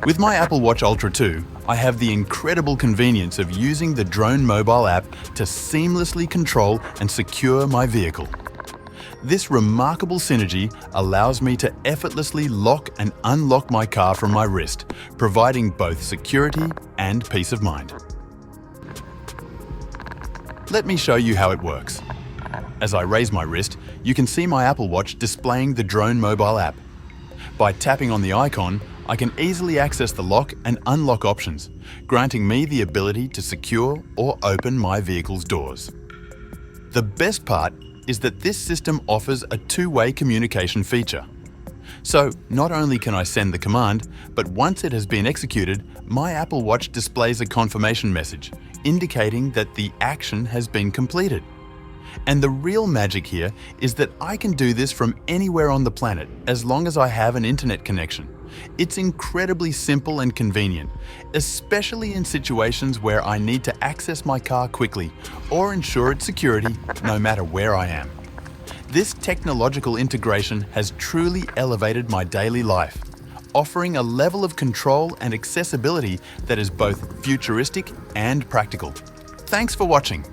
With my Apple Watch Ultra 2, I have the incredible convenience of using the Drone mobile app to seamlessly control and secure my vehicle. This remarkable synergy allows me to effortlessly lock and unlock my car from my wrist, providing both security and peace of mind. Let me show you how it works. As I raise my wrist, you can see my Apple Watch displaying the Drone mobile app. By tapping on the icon, I can easily access the lock and unlock options, granting me the ability to secure or open my vehicle's doors. The best part is that this system offers a two-way communication feature. So not only can I send the command, but once it has been executed, my Apple Watch displays a confirmation message, indicating that the action has been completed. And the real magic here is that I can do this from anywhere on the planet as long as I have an internet connection. It's incredibly simple and convenient, especially in situations where I need to access my car quickly or ensure its security no matter where I am. This technological integration has truly elevated my daily life, offering a level of control and accessibility that is both futuristic and practical. Thanks for watching.